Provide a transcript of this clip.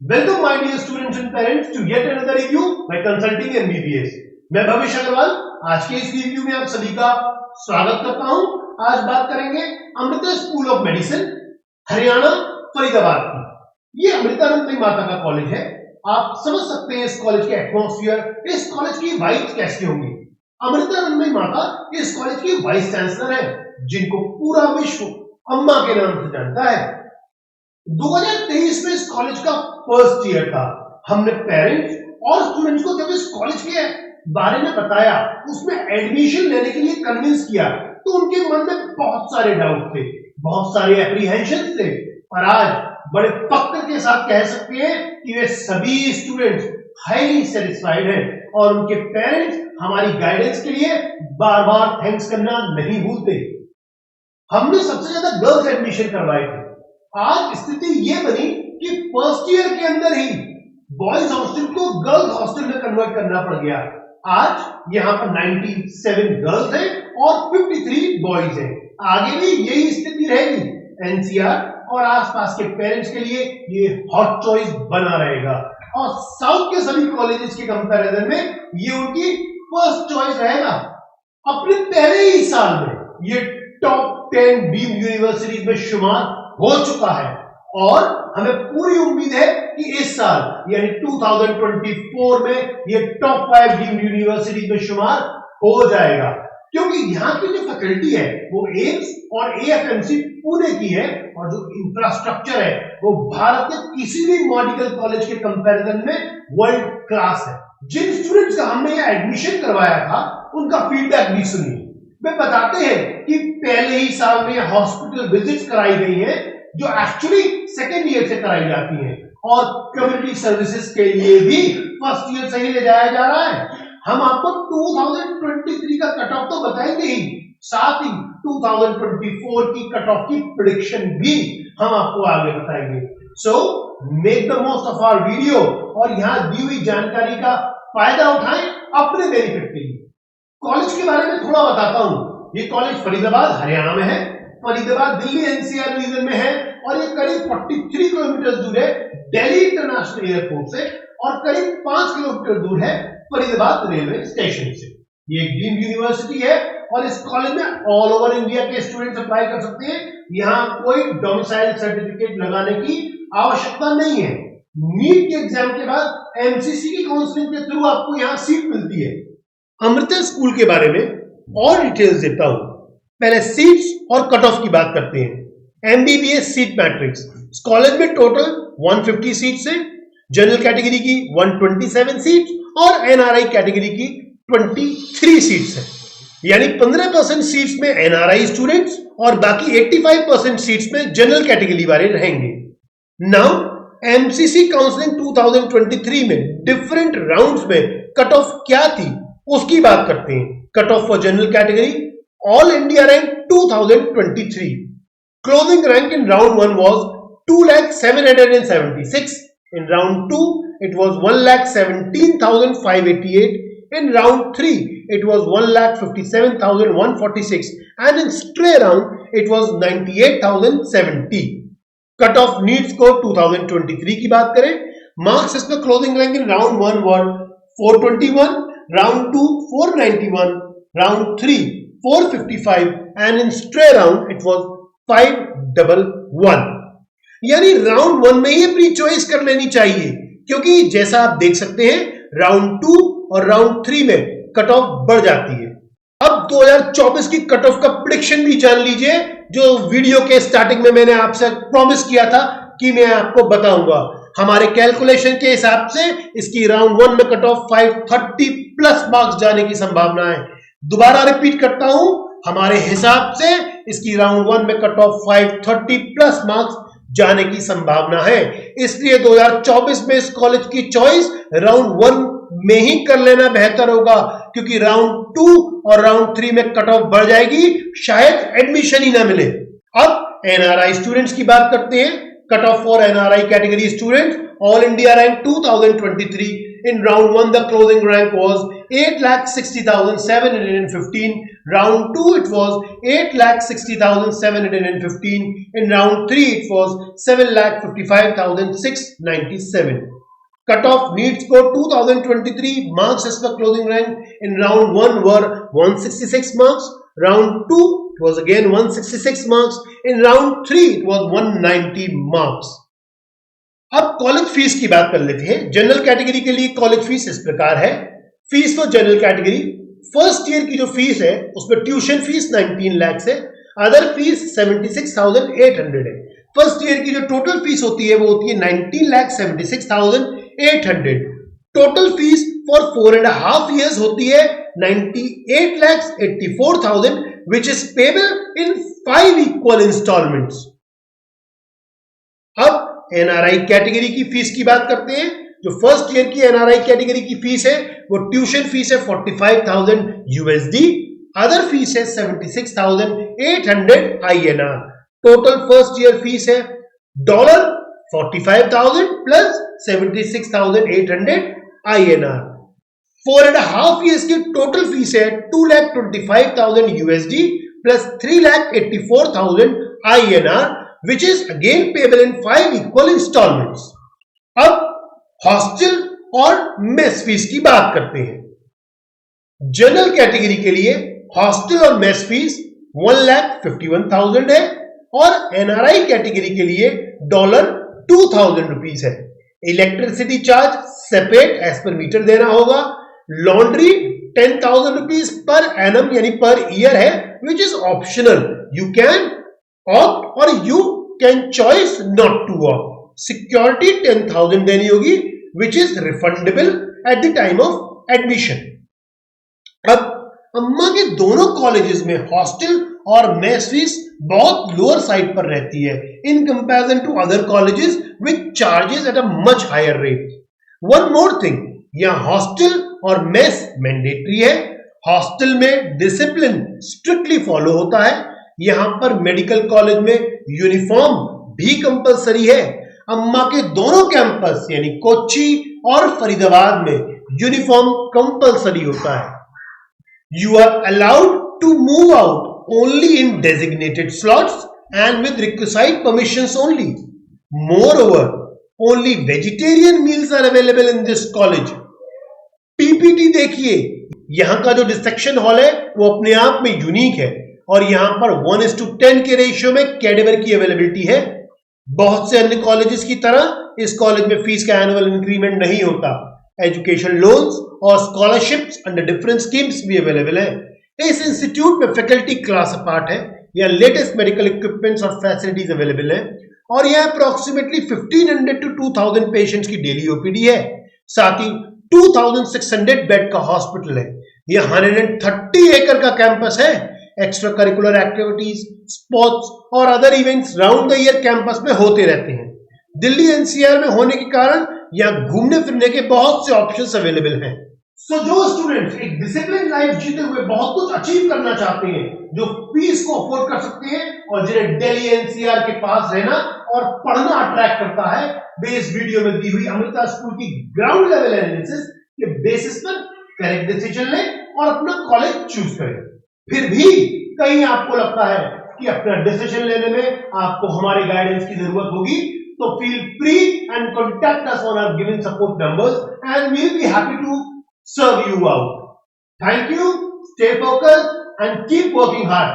Welcome my dear students and parents to yet another review by consulting MBBS. मैं भविष्य अग्रवाल आज के इस review में आप सभी का स्वागत करता हूं। आज बात करेंगे Amrita school of medicine Haryana Faridabad की। ये अमृतानंदमयी माता का कॉलेज है। आप समझ सकते हैं इस कॉलेज के एटमॉस्फेयर, इस कॉलेज की वाइब्स कैसी होंगी। अमृतानंदमयी माता इस कॉलेज की वाइस चांसलर है, जिनको पूरा विश्व अम्मा के नाम से जानता है। 2023 में इस कॉलेज का फर्स्ट ईयर था। हमने पेरेंट्स और स्टूडेंट्स को जब इस कॉलेज के बारे में बताया, उसमें एडमिशन लेने के लिए कन्विंस किया, तो उनके मन में बहुत सारे डाउट थे, बहुत सारे एप्रीहेंशन थे। और आज बड़े फख्र के साथ कह सकते हैं कि वे सभी स्टूडेंट्स हाईली सेटिस्फाइड हैं और उनके पेरेंट्स हमारी गाइडेंस के लिए बार बार थैंक्स करना नहीं भूलते। हमने सबसे ज्यादा गर्ल्स एडमिशन करवाए थे। आज स्थिति ये बनी कि फर्स्ट ईयर के अंदर ही बॉयज हॉस्टल को गर्ल्स हॉस्टल में कन्वर्ट करना पड़ गया। आज यहाँ पर 97 गर्ल्स हैं और 53 बॉयज हैं। आगे भी यही स्थिति रहेगी। एनसीआर और आसपास के पेरेंट्स के लिए ये हॉट चॉइस बना रहेगा और साउथ के सभी कॉलेजेस के कंपैरिजन में ये उनकी फर्स्ट चॉइस रहेगा। अपने पहले ही साल में ये टॉप 10 डीम्ड यूनिवर्सिटीज में शुमार हो चुका है और हमें पूरी उम्मीद है कि इस साल यानी 2024 में ये टॉप 5 डीम्ड यूनिवर्सिटीज में शुमार हो जाएगा, क्योंकि यहाँ की जो फैकल्टी है वो एम्स और एएफएमसी पुणे की है और जो इंफ्रास्ट्रक्चर है वो भारत के किसी भी मेडिकल कॉलेज के कंपैरिजन में वर्ल्ड क्लास है। जिन स्टूडेंट्स का हमने ये एडमिशन करवाया था उनका फीडबैक भी सुनिए। वे बताते हैं कि पहले ही साल में हॉस्पिटल विजिट्स कराई गई हैं जो एक्चुअली सेकेंड ईयर से कराई जाती हैं और कम्युनिटी सर्विसेज के लिए भी फर्स्ट ईयर से ही ले जाया जा रहा है। हम आपको 2023 का कट ऑफ तो बताएंगे ही, साथ ही 2024 की कट ऑफ की प्रेडिक्शन भी हम आपको आगे बताएंगे। So make the most of our video और यहाँ दी हुई जानकारी का फायदा उठाएं अपने बेनिफिट के लिए। कॉलेज के बारे में थोड़ा बताता हूं। ये कॉलेज फरीदाबाद हरियाणा में है। फरीदाबाद दिल्ली एनसीआर रीजन में है और ये करीब 43 किलोमीटर दूर है दिल्ली इंटरनेशनल एयरपोर्ट से और करीब 5 किलोमीटर दूर है फरीदाबाद रेलवे स्टेशन से। ये एक डीम्ड यूनिवर्सिटी है और इस कॉलेज में ऑल ओवर इंडिया के स्टूडेंट्स अप्लाई कर सकते हैं। यहाँ कोई डोमिसाइल सर्टिफिकेट लगाने की आवश्यकता नहीं है। नीट के एग्जाम के बाद एमसीसी की काउंसलिंग के थ्रू आपको यहाँ सीट मिलती है। अमृता स्कूल के बारे में और डिटेल्स देता हूं। पहले सीट्स और कट ऑफ की बात करते हैं। एमबीबीएस सीट मैट्रिक्स, इस कॉलेज में टोटल 150 सीट्स हैं। जनरल कैटेगरी की 127 सीट्स और एनआरआई कैटेगरी की 23 सीट्स हैं। यानी 15% सीट्स में एनआरआई स्टूडेंट्स और बाकी 85% सीट्स में जनरल कैटेगरी वाले रहेंगे। नाउ एमसीसी काउंसलिंग 2023 में डिफरेंट राउंड्स में कट ऑफ क्या थी उसकी बात करते हैं। Cut off for general category all India rank 2023, closing rank in round 1 was 2,776, in round 2 it was 1,17,588, in round 3 it was 1,57,146 and in stray round it was 98,070। Cut off NEET score 2023 की बात करें, marks इसमें closing rank in round 1 were 421, round 2 491, round 3 455 and in stray round it was 511। यानी round 1 में ही pre choice कर लेनी चाहिए, क्योंकि जैसा आप देख सकते हैं राउंड 2 और राउंड 3 में कट ऑफ बढ़ जाती है। अब 2024 की कट ऑफ का प्रेडिक्शन भी जान लीजिए, जो वीडियो के स्टार्टिंग में मैंने आपसे प्रॉमिस किया था कि मैं आपको बताऊंगा। हमारे कैलकुलेशन के हिसाब से इसकी राउंड 1 में कट ऑफ 530 प्लस मार्क्स जाने की संभावना है। दोबारा रिपीट करता हूं, हमारे हिसाब से इसकी राउंड 1 में कट ऑफ 530 प्लस मार्क्स जाने की संभावना है। इसलिए 2024 में इस कॉलेज की चॉइस राउंड 1 में ही कर लेना बेहतर होगा, क्योंकि राउंड 2 और राउंड 3 में कट ऑफ बढ़ जाएगी, शायद एडमिशन ही ना मिले। अब एनआरआई स्टूडेंट्स की बात करते हैं। Cut off for NRI category student all India rank 2023 In round 1, the closing rank was 8,60,715. Round 2, it was 8,60,715. In round 3, it was 7,55,697. Cutoff NEET score 2023 marks as per closing rank in round 1 were 166 marks. Round 2 it was again 166 marks. In round 3 it was 190 marks. अब college fees की बात कर लेते हैं. General category के लिए college fees इस प्रकार है. Fees for general category first year की जो फीस है उसमें ट्यूशन फीस 19 लाख है. अदर फीस 76,800 है. फर्स्ट ईयर की जो टोटल फीस होती है वो होती है 19,76,800. टोटल फीस फॉर 4.5 years होती है 98,84,000 which is payable in 5 equal installments. अब एनआरआई कैटेगरी की फीस की बात करते हैं. जो फर्स्ट ईयर की एनआरआई कैटेगरी की फीस है वो ट्यूशन फीस है 45,000 USD. अदर फीस है 76,800 INR. Total first year fees है $45,000 प्लस 76,800 INR. 4.5 years की टोटल फीस है 2,25,000 USD plus 3,84,000 INR which is again payable in 5 equal installments. अब हॉस्टल और मेस फीस की बात करते हैं. जनरल कैटेगरी के लिए हॉस्टल और मेस फीस 1,51,000 है और एनआरआई कैटेगरी के लिए $2,000 है. Electricity charge separate as per meter देना होगा. लॉन्ड्री 10,000 रुपीज पर एनम यानी पर ईयर है which is optional. You can opt or you can choice not to opt. Security 10,000 देनी होगी which is refundable at the time of admission. अब अम्मा के दोनों colleges में हॉस्टल और मेस फीस बहुत लोअर साइड पर रहती है in comparison to other colleges which charges at a much higher rate. One more thing, यहां हॉस्टल और मेस मैंडेटरी है. हॉस्टल में डिसिप्लिन स्ट्रिक्टली फॉलो होता है. यहां पर मेडिकल कॉलेज में यूनिफॉर्म भी कंपलसरी है. अम्मा के दोनों कैंपस यानी कोच्चि और फरीदाबाद में यूनिफॉर्म कंपलसरी होता है. You are allowed to move out only in designated slots and with requisite permissions only. Moreover, only vegetarian meals are available in this college. PPT देखिए, यहां का जो डिसेक्शन हॉल है वो अपने आप में यूनिक है और यहां पर 1:10 के रेशियो में कैडेवर की अवेलेबिलिटी है. बहुत से अन्य कॉलेजेस की तरह इस कॉलेज में फीस का एनुअल इंक्रीमेंट नहीं होता. एजुकेशन लोन्स और स्कॉलरशिप्स अंडर डिफरेंट स्कीम्स भी अवेलेबल है. इस इंस्टीट्यूट में फैकल्टी क्लास अपार्ट है या लेटेस्ट मेडिकल इक्विपमेंट्स और फैसिलिटीज अवेलेबल है और यह अप्रोक्सीमेटली 1,500 to 2,000 पेशेंट्स की डेली ओपीडी है. साथ ही 2,600 बेड का हॉस्पिटल है. यह 130 एकड़ का कैंपस है. एक्स्ट्रा करिकुलर एक्टिविटीज, स्पोर्ट्स और other events round the year campus में होते रहते हैं. दिल्ली एनसीआर में होने के कारण यहां घूमने फिरने के बहुत से ऑप्शंस अवेलेबल हैं. सो जो स्टूडेंट्स एक डिसिप्लिन लाइफ जीते हुए बहुत कुछ अचीव करना चाहते हैं, जो फीस को अफोर्ड कर सकते हैं और जिन्हें दिल्ली एनसीआर के पास रहना और पढ़ना अट्रैक्ट करता है, वे इस वीडियो में दी हुई अमृता स्कूल की ग्राउंड लेवल एनालिसिस के बेसिस पर करेक्ट डिसीजन लें और अपना कॉलेज चूज करें. फिर भी कहीं आपको लगता है कि अपना डिसीजन लेने में आपको हमारे गाइडेंस की जरूरत होगी, तो feel free and contact us on our given support numbers and we will be happy to serve you out. Thank you, stay focused and keep working hard.